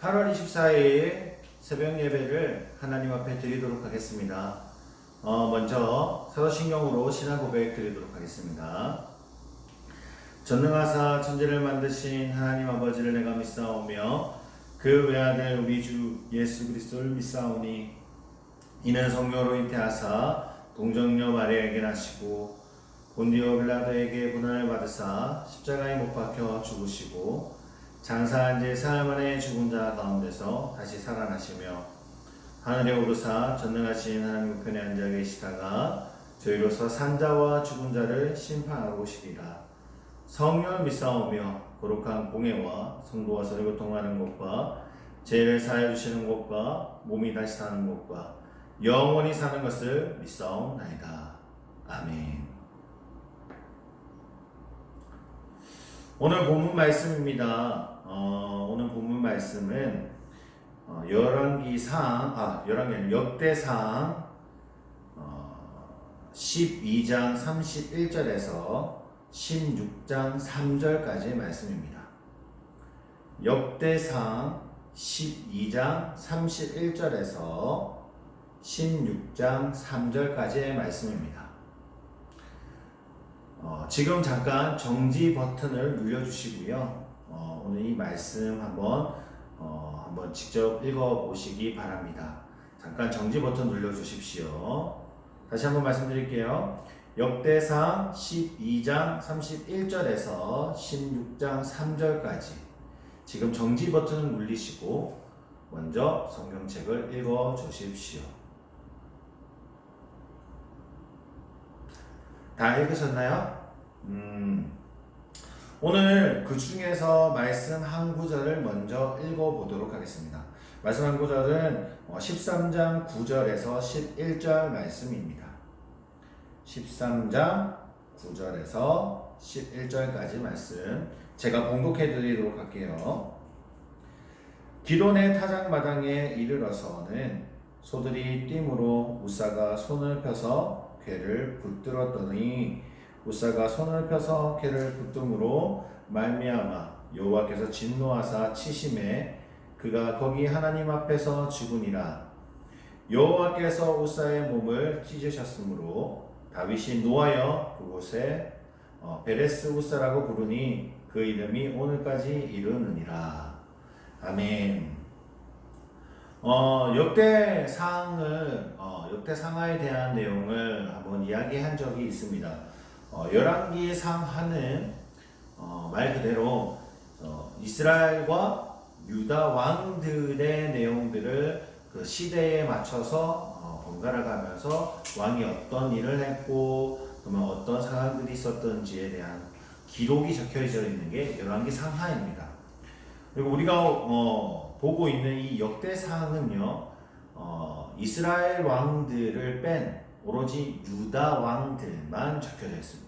8월 24일 새벽 예배를 하나님 앞에 드리도록 하겠습니다. 먼저 사도신경으로 신앙 고백 드리도록 하겠습니다. 전능하사 천지를 만드신 하나님 아버지를 내가 믿사오며 그 외아들 우리 주 예수 그리스도를 믿사오니 이는 성령으로 잉태하사 동정녀 마리아에게 나시고 본디오 빌라도에게 고난을 받으사 십자가에 못 박혀 죽으시고 장사한 지 사흘 만에 죽은 자 가운데서 다시 살아나시며 하늘에 오르사 전능하신 하나님 우편에 앉아 계시다가 저희로서 산자와 죽은 자를 심판하고 오시리라. 성령을 믿사오며 거룩한 공예와 성도와 서로 교통하는 것과 죄를 사하여 주시는 것과 몸이 다시 사는 것과 영원히 사는 것을 믿사옵나이다. 아멘. 오늘 본문 말씀입니다. 오늘 본문 말씀은 역대상 12장 31절에서 16장 3절까지의 말씀입니다. 역대상 12장 31절에서 16장 3절까지의 말씀입니다. 지금 잠깐 정지 버튼을 눌러주시고요. 오늘 이 말씀 한번 직접 읽어보시기 바랍니다. 잠깐 정지 버튼 눌러주십시오. 다시 한번 말씀드릴게요. 역대상 12장 31절에서 16장 3절까지 지금 정지 버튼을 누르시고 먼저 성경책을 읽어주십시오. 다 읽으셨나요? 오늘 그 중에서 말씀 한 구절을 먼저 읽어보도록 하겠습니다. 말씀 한 구절은 13장 9절에서 11절 말씀입니다. 13장 9절에서 11절까지 말씀 제가 봉독해 드리도록 할게요. 기돈의 타작마당에 이르러서는 소들이 띠므로 우사가 손을 펴서 궤를 붙들었더니 우사가 손을 펴서 궤를 붙듦으로 말미암아 여호와께서 진노하사 치심에 그가 거기 하나님 앞에서 죽으니라. 여호와께서 우사의 몸을 찢으셨으므로 다윗이 노하여 그곳에 베레스 우사라고 부르니 그 이름이 오늘까지 이르느니라. 아멘. 역대상하에 대한 내용을 한번 이야기한 적이 있습니다. 열왕기상하는 말 그대로 이스라엘과 유다 왕들의 내용들을 그 시대에 맞춰서 번갈아 가면서 왕이 어떤 일을 했고 그러면 어떤 상황들이 있었던지에 대한 기록이 적혀져 있는 게 열왕기상하입니다. 그리고 우리가 보고 있는 이 역대상은요, 이스라엘 왕들을 뺀 오로지 유다 왕들만 적혀져 있습니다.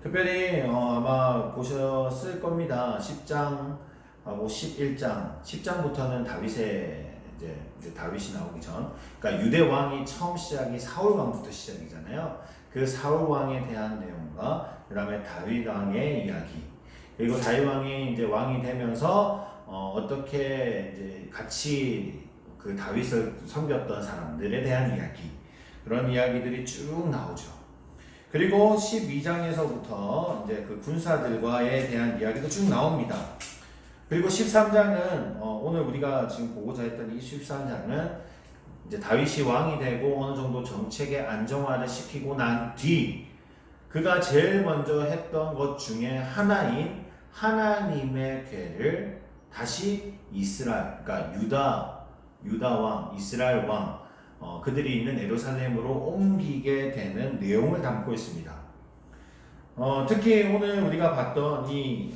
특별히 아마 보셨을 겁니다. 10장, 11장, 10장부터는 다윗의 이제 다윗이 나오기 전, 그러니까 유대 왕이 처음 시작이 사울 왕부터 시작이잖아요. 그 사울 왕에 대한 내용과 그다음에 다윗 왕의 이야기, 그리고 다윗 왕이 이제 왕이 되면서 어떻게 이제 같이 그 다윗을 섬겼던 사람들에 대한 이야기, 그런 이야기들이 쭉 나오죠. 그리고 12장에서부터 이제 그 군사들과에 대한 이야기도 쭉 나옵니다. 그리고 13장은 오늘 우리가 지금 보고자 했던 이 13장은 이제 다윗이 왕이 되고 어느 정도 정책의 안정화를 시키고 난 뒤 그가 제일 먼저 했던 것 중에 하나인 하나님의 궤를 다시 이스라엘, 그러니까 유다 왕, 이스라엘 왕, 그들이 있는 예루살렘으로 옮기게 되는 내용을 담고 있습니다. 특히 오늘 우리가 봤던 이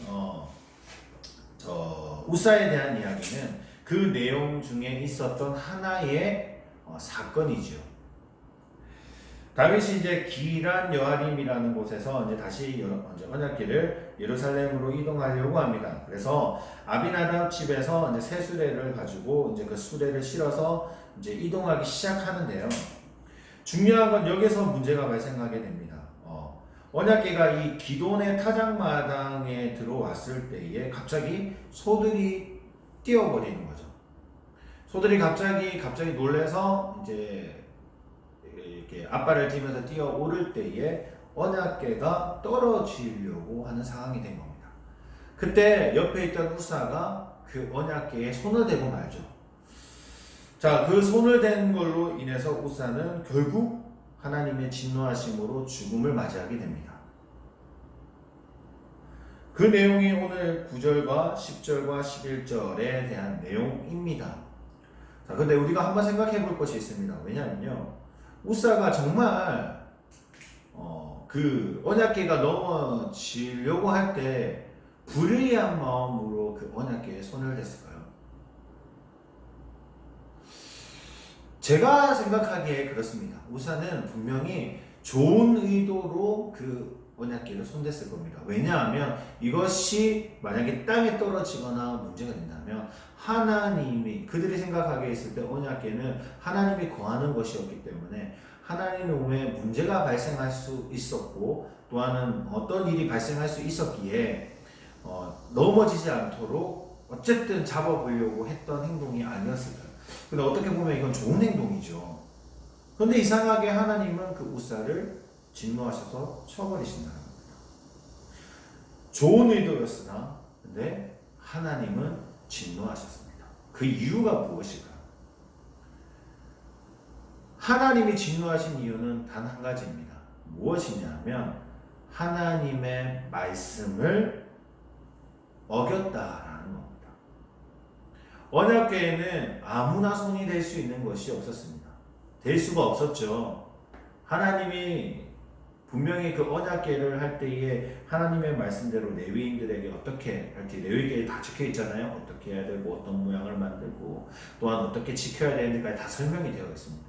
우사에 대한 이야기는 그 내용 중에 있었던 하나의 사건이죠. 다윗이 이제 기란 여아림이라는 곳에서 이제 다시 언약궤를 예루살렘으로 이동하려고 합니다. 그래서 아비나답 집에서 이제 새 수레를 가지고 이제 그 수레를 실어서 이제 이동하기 시작하는데요. 중요한 건 여기서 문제가 발생하게 됩니다. 언약궤가 이 기돈의 타작마당에 들어왔을 때에 갑자기 소들이 뛰어버리는 거죠. 소들이 갑자기 놀래서 이제 이렇게 앞발을 튀면서 뛰어오를 때에 언약궤가 떨어지려고 하는 상황이 된 겁니다. 그때 옆에 있던 우사가 그 언약궤에 손을 대고 말죠. 자, 그 손을 댄 걸로 인해서 우사는 결국 하나님의 진노하심으로 죽음을 맞이하게 됩니다. 그 내용이 오늘 9절과 10절과 11절에 대한 내용입니다. 자, 근데 우리가 한번 생각해 볼 것이 있습니다. 왜냐면요, 우사가 정말 그 언약궤가 넘어지려고 할 때 불의한 마음으로 그 언약궤에 손을 댔을까요? 제가 생각하기에 그렇습니다. 우사는 분명히 좋은 의도로 그 언약궤를 손댔을 겁니다. 왜냐하면 이것이 만약에 땅에 떨어지거나 문제가 된다면 하나님이 그들이 생각하기에 있을 때 언약궤는 하나님이 거하는 것이었기 때문에 하나님의 몸에 문제가 발생할 수 있었고 또한 어떤 일이 발생할 수 있었기에 넘어지지 않도록 어쨌든 잡아보려고 했던 행동이 아니었을까요? 근데 어떻게 보면 이건 좋은 행동이죠. 그런데 이상하게 하나님은 그 우사를 진노하셔서 쳐버리신다는 겁니다. 좋은 의도였으나 근데 하나님은 진노하셨습니다. 그 이유가 무엇일까요? 하나님이 진노하신 이유는 단 한 가지입니다. 무엇이냐면 하나님의 말씀을 어겼다라는 겁니다. 언약궤에는 아무나 손이 댈 수 있는 것이 없었습니다. 될 수가 없었죠. 하나님이 분명히 그 언약궤를 할 때에 하나님의 말씀대로 레위인들에게 어떻게 할지 레위기에 다 적혀 있잖아요. 어떻게 해야 되고 어떤 모양을 만들고 또한 어떻게 지켜야 되는지까지 다 설명이 되어 있습니다.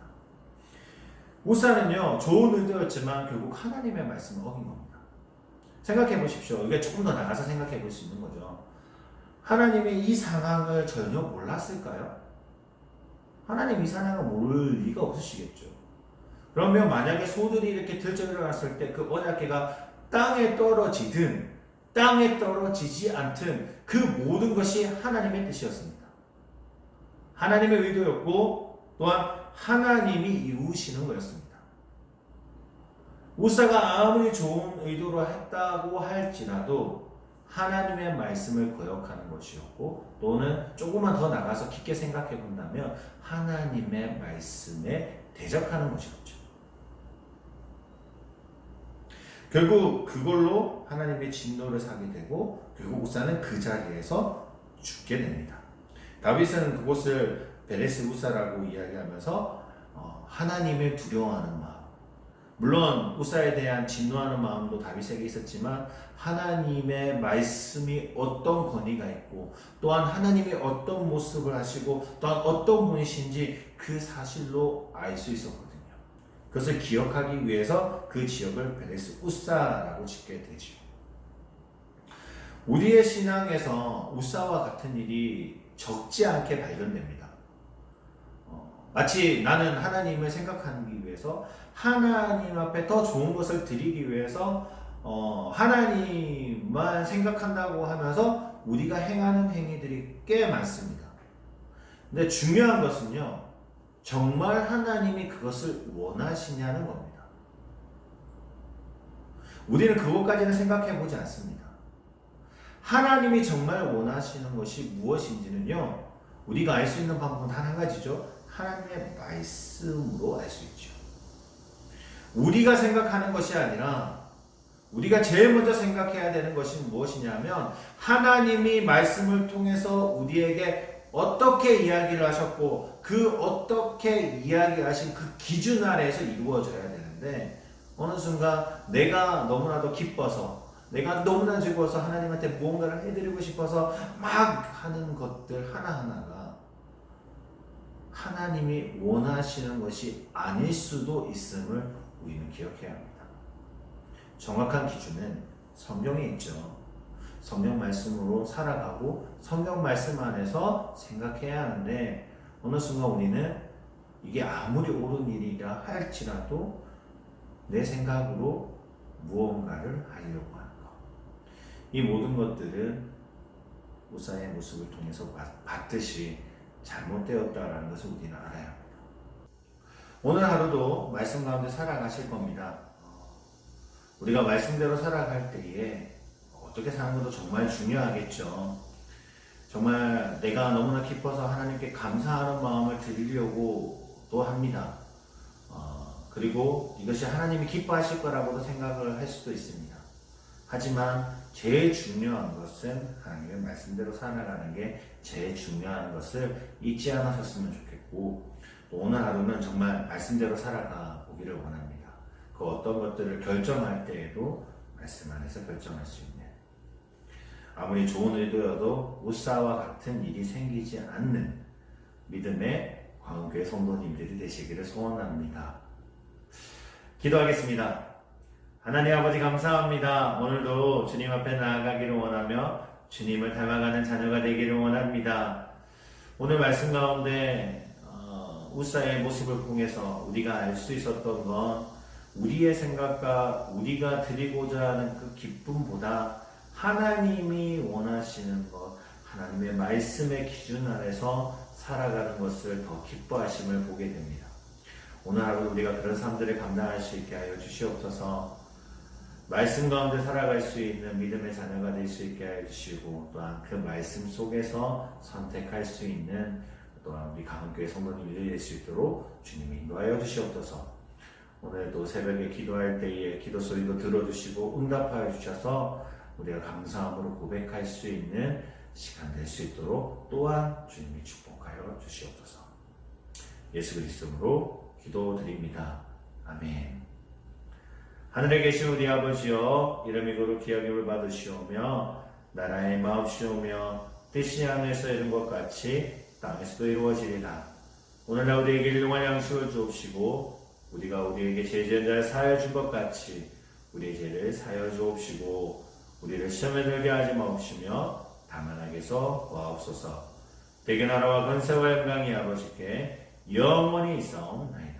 우사는요, 좋은 의도였지만 결국 하나님의 말씀을 어긴 겁니다. 생각해 보십시오. 이게 조금 더 나가서 생각해 볼 수 있는 거죠. 하나님이 이 상황을 전혀 몰랐을까요? 하나님 이 상황을 모를 리가 없으시겠죠. 그러면 만약에 소들이 이렇게 들쳐 일어났을 때 그 언약궤가 땅에 떨어지든 땅에 떨어지지 않든 그 모든 것이 하나님의 뜻이었습니다. 하나님의 의도였고 또한 하나님이 이루시는 거였습니다. 우사가 아무리 좋은 의도로 했다고 할지라도 하나님의 말씀을 거역하는 것이었고 또는 조금만 더 나가서 깊게 생각해 본다면 하나님의 말씀에 대적하는 것이었죠. 결국 그걸로 하나님의 진노를 사게 되고 결국 우사는 그 자리에서 죽게 됩니다. 다윗은 그곳을 베레스 우사라고 이야기하면서 하나님을 두려워하는 마음, 물론 우사에 대한 진노하는 마음도 다윗에게 있었지만 하나님의 말씀이 어떤 권위가 있고 또한 하나님이 어떤 모습을 하시고 또한 어떤 분이신지 그 사실로 알 수 있었거든요. 그것을 기억하기 위해서 그 지역을 베레스 우사라고 짓게 되죠. 우리의 신앙에서 우사와 같은 일이 적지 않게 발견됩니다. 마치 나는 하나님을 생각하기 위해서 하나님 앞에 더 좋은 것을 드리기 위해서 하나님만 생각한다고 하면서 우리가 행하는 행위들이 꽤 많습니다. 근데 중요한 것은요, 정말 하나님이 그것을 원하시냐는 겁니다. 우리는 그것까지는 생각해 보지 않습니다. 하나님이 정말 원하시는 것이 무엇인지는요, 우리가 알 수 있는 방법은 단 한 가지죠. 하나님의 말씀으로 알 수 있죠. 우리가 생각하는 것이 아니라 우리가 제일 먼저 생각해야 되는 것이 무엇이냐면 하나님이 말씀을 통해서 우리에게 어떻게 이야기를 하셨고 그 어떻게 이야기하신 그 기준 아래에서 이루어져야 되는데 어느 순간 내가 너무나도 기뻐서 내가 너무나 즐거워서 하나님한테 무언가를 해드리고 싶어서 막 하는 것들 하나하나가 하나님이 원하시는 것이 아닐 수도 있음을 우리는 기억해야 합니다. 정확한 기준은 성경에 있죠. 성경 말씀으로 살아가고 성경 말씀 안에서 생각해야 하는데 어느 순간 우리는 이게 아무리 옳은 일이라 할지라도 내 생각으로 무언가를 하려고 하는 것. 이 모든 것들은 우사의 모습을 통해서 봤듯이 잘못되었다라는 것을 우리는 알아야 합니다. 오늘 하루도 말씀 가운데 살아가실 겁니다. 우리가 말씀대로 살아갈 때에 어떻게 사는 것도 정말 중요하겠죠. 정말 내가 너무나 기뻐서 하나님께 감사하는 마음을 드리려고 또 합니다. 그리고 이것이 하나님이 기뻐하실 거라고도 생각을 할 수도 있습니다. 하지만 제일 중요한 것은 하나님의 말씀대로 살아가는 게 제일 중요한 것을 잊지 않으셨으면 좋겠고, 또 오늘 하루는 정말 말씀대로 살아가 보기를 원합니다. 그 어떤 것들을 결정할 때에도 말씀 안에서 결정할 수 있는, 아무리 좋은 의도여도 우사와 같은 일이 생기지 않는 믿음의 광교회 성도님들이 되시기를 소원합니다. 기도하겠습니다. 하나님 아버지 감사합니다. 오늘도 주님 앞에 나아가기를 원하며 주님을 닮아가는 자녀가 되기를 원합니다. 오늘 말씀 가운데 우사의 모습을 통해서 우리가 알 수 있었던 건 우리의 생각과 우리가 드리고자 하는 그 기쁨보다 하나님이 원하시는 것, 하나님의 말씀의 기준 아래서 살아가는 것을 더 기뻐하심을 보게 됩니다. 오늘 하루 우리가 그런 삶들을 감당할 수 있게 하여 주시옵소서. 말씀 가운데 살아갈 수 있는 믿음의 자녀가 될 수 있게 하여 주시고, 또한 그 말씀 속에서 선택할 수 있는 또한 우리 강원교회 성도님들이 될 수 있도록 주님이 인도하여 주시옵소서. 오늘도 새벽에 기도할 때에 기도 소리도 들어주시고 응답하여 주셔서 우리가 감사함으로 고백할 수 있는 시간 될 수 있도록 또한 주님이 축복하여 주시옵소서. 예수 그리스도로 기도드립니다. 아멘. 하늘에 계신 우리 아버지여, 이름이 거룩히 여김을 받으시오며 나라의 마옵시오며 뜻이 하늘에서 이룬 것 같이 땅에서도 이루어지리라. 오늘날 우리에게 일용할 양식을 주옵시고 우리가 우리에게 죄지은 자를 사하여 준 것 같이 우리의 죄를 사하여 주옵시고 우리를 시험에 들게 하지 마옵시며 다만 악에서 구하옵소서. 대개 나라와 권세와 영광이 아버지께 영원히 있사옵나이다.